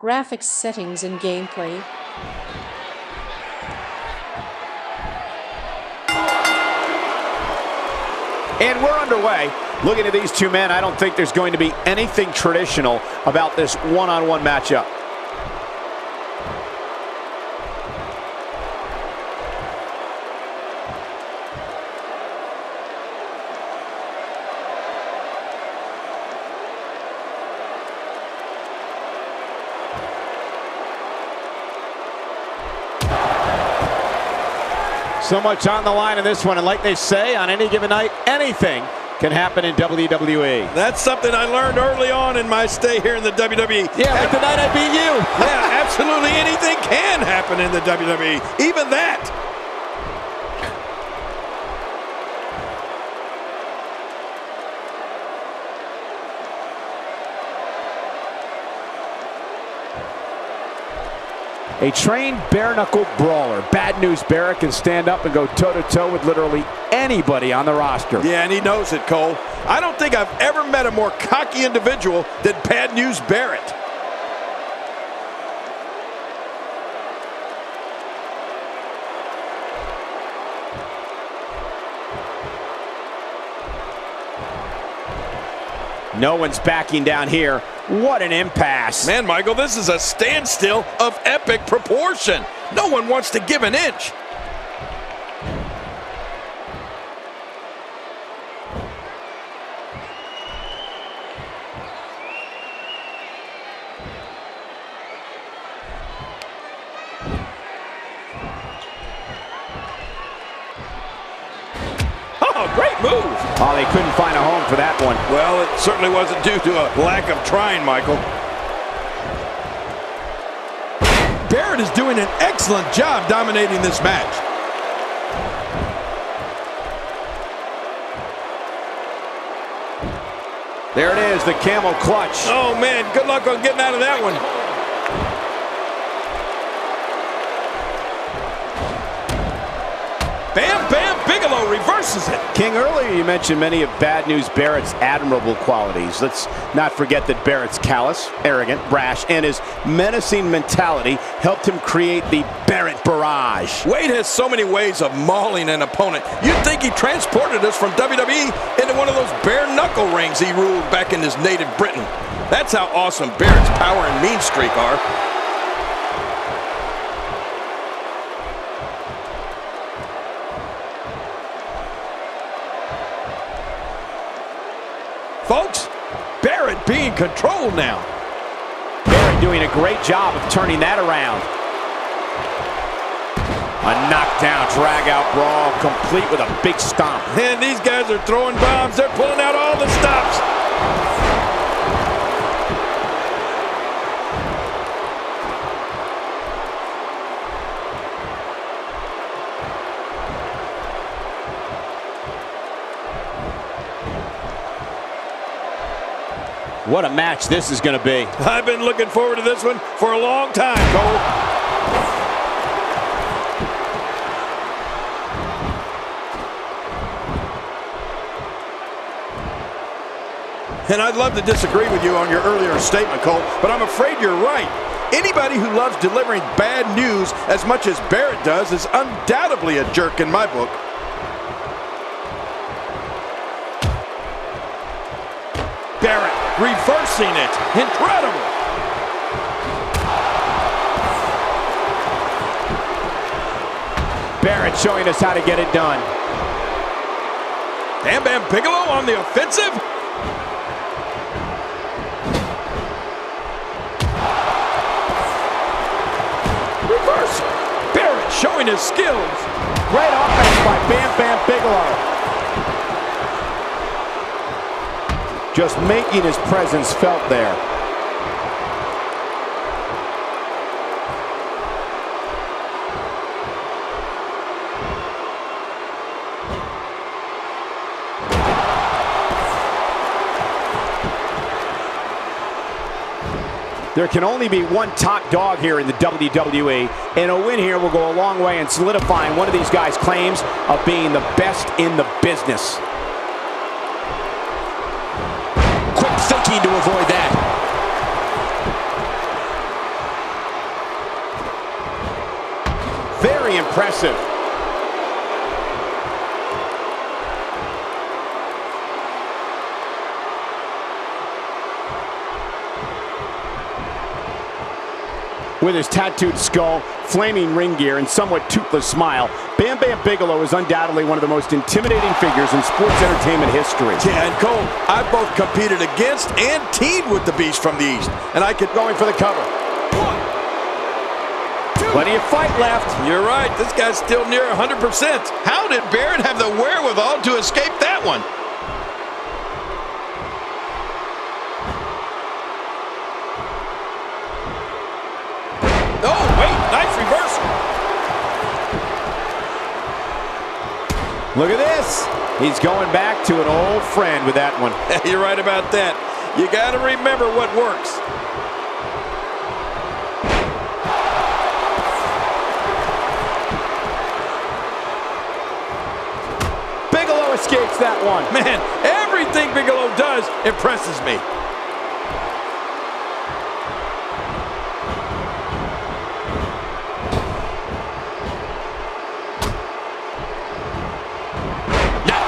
graphics settings and gameplay. And we're underway. Looking at these two men, I don't think there's going to be anything traditional about this one-on-one matchup. So much on the line in this one, and like they say, on any given night, anything can happen in WWE. That's something I learned early on in my stay here in the WWE. Yeah, like the night I beat you. Yeah, absolutely anything can happen in the WWE, even that. A trained bare-knuckle brawler. Bad News Barrett can stand up and go toe-to-toe with literally anybody on the roster. Yeah, and he knows it, Cole. I don't think I've ever met a more cocky individual than Bad News Barrett. No one's backing down here. What an impasse. Man, Michael, this is a standstill of epic proportion. No one wants to give an inch. Oh, great move. Oh, they couldn't find a home for that one. Well, it certainly wasn't due to a lack of trying, Michael. Barrett is doing an excellent job dominating this match. There it is, the camel clutch. Oh, man, good luck on getting out of that one. Bam, bam, Bigelow reverses it. King, earlier you mentioned many of Bad News Barrett's admirable qualities. Let's not forget that Barrett's callous, arrogant, brash, and his menacing mentality helped him create the Barrett Barrage. Wade has so many ways of mauling an opponent. You'd think he transported us from WWE into one of those bare-knuckle rings he ruled back in his native Britain. That's how awesome Barrett's power and mean streak are. Folks, Barrett being controlled now. Barrett doing a great job of turning that around. A knockdown, drag-out brawl, complete with a big stomp. And these guys are throwing bombs. They're pulling out all the stops. What a match this is going to be. I've been looking forward to this one for a long time, Cole. And I'd love to disagree with you on your earlier statement, Cole, but I'm afraid you're right. Anybody who loves delivering bad news as much as Barrett does is undoubtedly a jerk in my book. Barrett reversing it. Incredible. Barrett showing us how to get it done. Bam Bam Bigelow on the offensive. Reverse. Barrett showing his skills. Great offense by Bam Bam Bigelow. Just making his presence felt there. There can only be one top dog here in the WWE, and a win here will go a long way in solidifying one of these guys' claims of being the best in the business. Quick thinking to avoid that. Very impressive. With his tattooed skull, flaming ring gear, and somewhat toothless smile, Bam Bam Bigelow is undoubtedly one of the most intimidating figures in sports entertainment history. Yeah, and Cole, I've both competed against and teamed with the Beast from the East, and I could Going for the cover. 1, 2. Plenty of fight left. You're right, this guy's still near 100%. How did Barrett have the wherewithal to escape that one? Oh, wait, nice reversal. Look at this. He's going back to an old friend with that one. You're right about that. You got to remember what works. Bigelow escapes that one. Man, everything Bigelow does impresses me.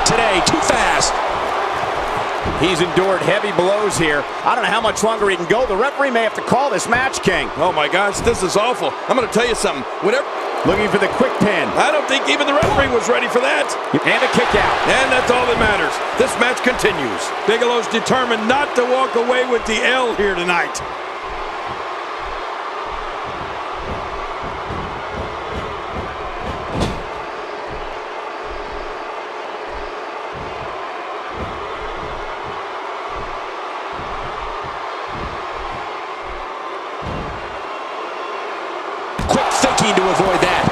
Today, too fast. He's endured heavy blows here. I don't know how much longer he can go. The referee may have to call this match, King. Oh my gosh, this is awful. I'm going to tell you something. Looking for the quick pin. I don't think even the referee was ready for that. And a kick out. And that's all that matters. This match continues. Bigelow's determined not to walk away with the L here tonight. To avoid that.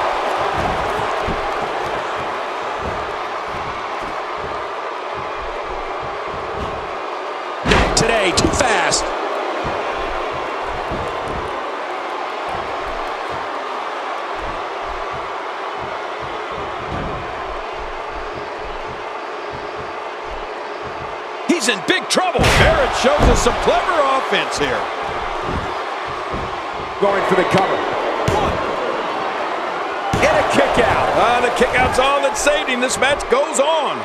Not today, too fast. He's in big trouble. Barrett shows us some clever offense here. Going for the cover. Kick out. The kick out's all that saved him. This match goes on.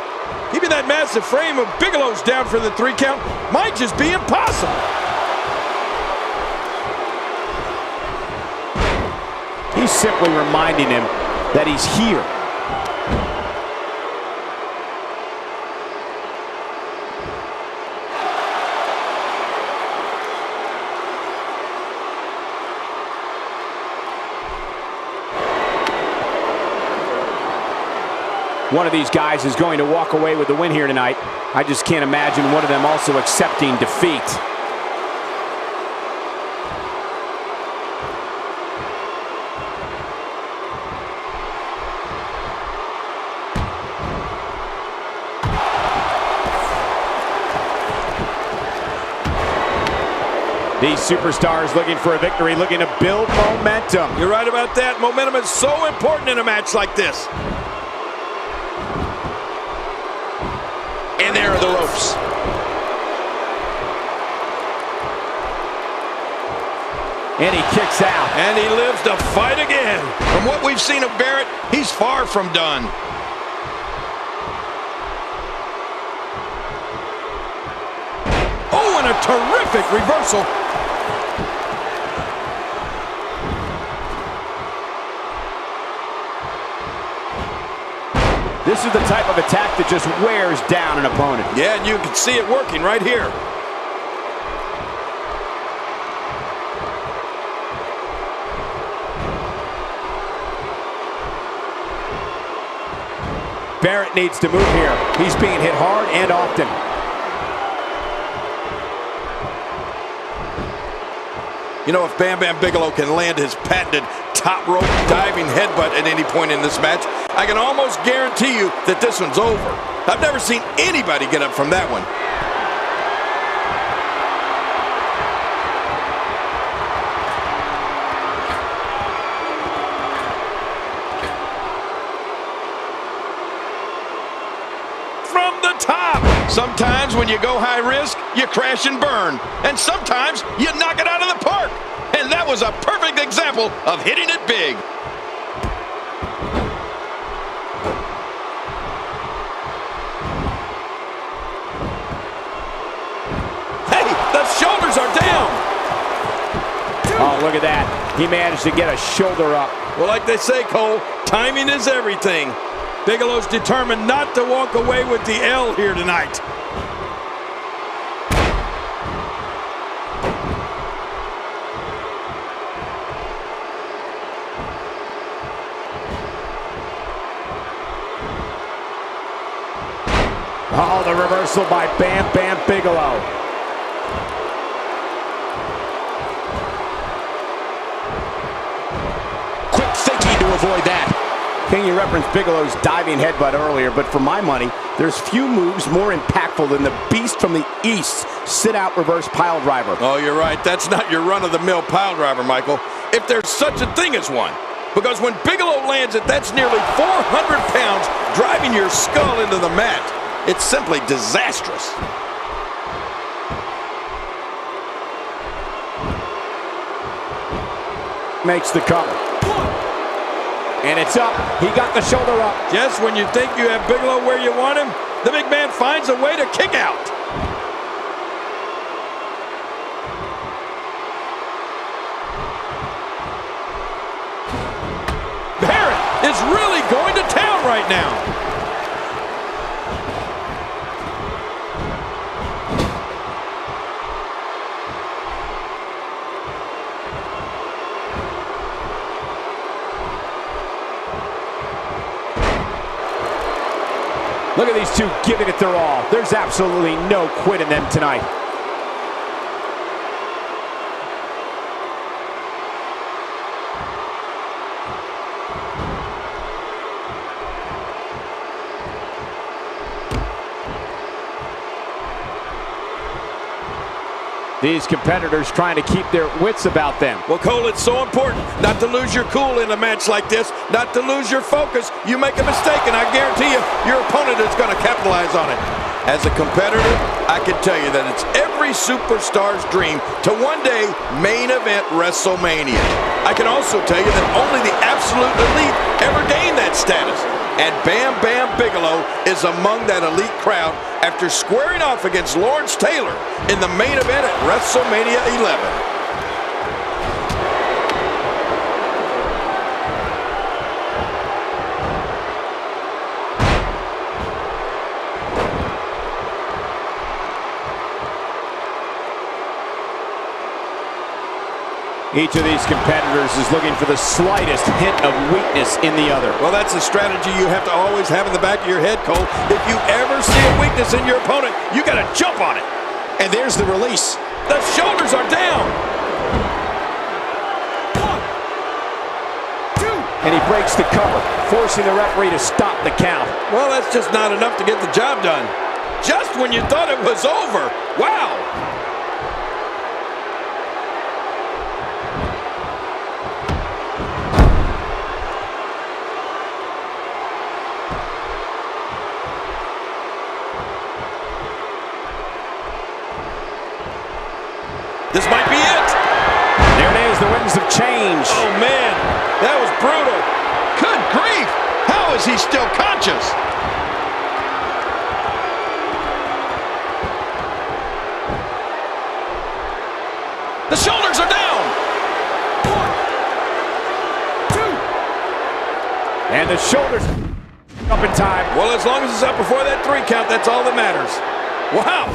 Even that massive frame of Bigelow's down for the 3 count might just be impossible. He's simply reminding him that he's here. One of these guys is going to walk away with the win here tonight. I just can't imagine one of them also accepting defeat. These superstars looking for a victory, looking to build momentum. You're right about that. Momentum is so important in a match like this. And there are the ropes. And he kicks out. And he lives to fight again. From what we've seen of Barrett, he's far from done. Oh, and a terrific reversal. This is the type of attack that just wears down an opponent. Yeah, and you can see it working right here. Barrett needs to move here. He's being hit hard and often. You know, if Bam Bam Bigelow can land his patented top rope diving headbutt at any point in this match, I can almost guarantee you that this one's over. I've never seen anybody get up from that one. From the top. Sometimes when you go high risk, you crash and burn. And sometimes you knock it out of the park. And that was a perfect example of hitting it big. Oh, look at that. He managed to get a shoulder up. Well, like they say, Cole, timing is everything. Bigelow's determined not to walk away with the L here tonight. Oh, the reversal by Bam Bam Bigelow. Quick thinking to avoid that. King, you referenced Bigelow's diving headbutt earlier, but for my money, there's few moves more impactful than the beast from the East sit-out reverse pile driver. Oh, you're right. That's not your run-of-the-mill pile driver, Michael. If there's such a thing as one. Because when Bigelow lands it, that's nearly 400 pounds driving your skull into the mat. It's simply disastrous. Makes the cover. And it's up. He got the shoulder up. Just when you think you have Bigelow where you want him, the big man finds a way to kick out. Barrett is really going to town right now. Look at these two giving it their all. There's absolutely no quit in them tonight. These competitors trying to keep their wits about them. Well, Cole, it's so important not to lose your cool in a match like this, not to lose your focus. You make a mistake, and I guarantee you, your opponent is going to capitalize on it. As a competitor, I can tell you that it's every superstar's dream to one day main event WrestleMania. I can also tell you that only the absolute elite ever gain that status. And Bam Bam Bigelow is among that elite crowd after squaring off against Lawrence Taylor in the main event at WrestleMania 11. Each of these competitors is looking for the slightest hint of weakness in the other. Well, that's a strategy you have to always have in the back of your head, Cole. If you ever see a weakness in your opponent, you got to jump on it. And there's the release. The shoulders are down. 1, 2. And he breaks the cover, forcing the referee to stop the count. Well, that's just not enough to get the job done. Just when you thought it was over. Wow. This might be it. There it is, the winds of change. Oh, man, that was brutal. Good grief. How is he still conscious? The shoulders are down. 1, 2. And the shoulders up in time. Well, as long as it's up before that 3 count, that's all that matters. Wow.